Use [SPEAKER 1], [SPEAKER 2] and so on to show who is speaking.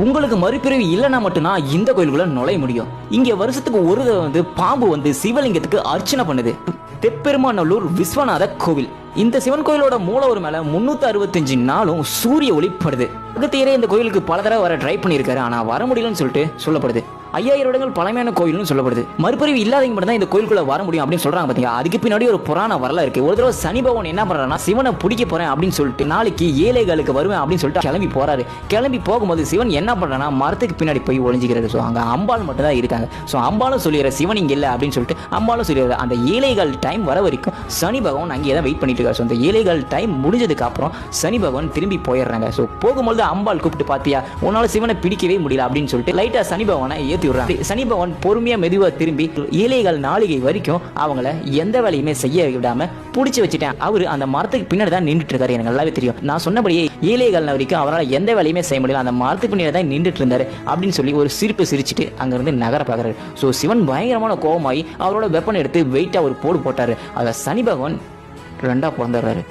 [SPEAKER 1] உங்களுக்கு மறுபிறவி இல்லைன்னா மட்டும்தான் இந்த கோயிலுக்குள்ள நுழைய முடியும். இங்க வருஷத்துக்கு ஒரு தடவை பாம்பு சிவலிங்கத்துக்கு அர்ச்சனை பண்ணுது. தெப்பெருமாநல்லூர் விஸ்வநாத கோவில். இந்த சிவன் கோயிலோட மூலவர் மேல 365 நாளும் சூரிய ஒளி படுது. அகத்தியரே இந்த கோயிலுக்கு பல தடவை வர ட்ரை பண்ணியிருக்காரு, ஆனா வர முடியலன்னு சொல்லிட்டு சொல்லப்படுது. 5000 வருடங்கள் பழமையான கோயில்னு சொல்லப்படுது. மறுபிறவி இல்லாதவங்க மட்டும் தான் இந்த கோயிலுக்குள்ள வர முடியும் அப்படின்னு சொல்றாங்க பாத்தீங்க. அதுக்கு பின்னாடி ஒரு புராண வரலாறு இருக்கு. ஒரு தடவை சனி பகவான் என்ன பண்றாருன்னா, சிவனை பிடிக்க போறேன் அப்படின்னு சொல்லிட்டு நாளைக்கு ஏழைகளுக்கு வருவேன் அப்படின்னு சொல்லிட்டு கிளம்பி போறாரு. கிளம்பி போகும்போது சிவன் என்ன பண்றான்னா, மரத்துக்கு பின்னாடி போய் ஒளிஞ்சிக்கிறாரு. ஸோ அங்க அம்பாள் மட்டும் தான் இருக்காங்க. ஸோ அம்பாலும் சொல்லிடுற சிவன் இங்க இல்லை அப்படின்னு சொல்லிட்டு அம்பாலும் சொல்லிடுறாரு. அந்த ஏழைகள் டைம் வர வரைக்கும் சனி பகவான் அங்கேயே தான் வெயிட் பண்ணிட்டு இருக்காரு. ஸோ அந்த ஏழைகள் டைம் முடிஞ்சதுக்கு அப்புறம் சனி பகவான் திரும்பி போயிடுறாங்க. ஸோ போகும்போது அம்பாள் கூப்பிட்டு பாத்தியா, உன்னால சிவனை பிடிக்கவே முடியல அப்படின்னு சொல்லிட்டு லைட்டா சனி பகவானை ஏற்றி விடுறாங்க. சனி பகவான் பொறுமையா மெதுவா திரும்பி ஏழைகள் நாளிகை வரைக்கும் அவங்கள எந்த வேலையுமே செய்ய விடாம பிடிச்சி வச்சுட்டேன். அவரு அந்த மரத்துக்கு பின்னாடி தான் நின்றுட்டு இருக்காரு. எனக்கு நல்லாவே தெரியும். நான் சொன்னபடியே ஏழைகள் வரைக்கும் அவரால் எந்த வேலையுமே செய்ய முடியல, அந்த மரத்துக்கு பின்னாடி தான் நின்றுட்டு இருந்தாரு அப்படின்னு சொல்லி ஒரு சிரிப்பு சிரிச்சுட்டு அங்கிருந்து நகர பார்க்கறாரு. ஸோ சிவன் பயங்கரமான கோபமாகி அவரோட வெப்பன் எடுத்து வெயிட்டா ஒரு போடு போட்டாரு. அதை சனி பகவான் ரெண்டா பிறந்துடுறாரு.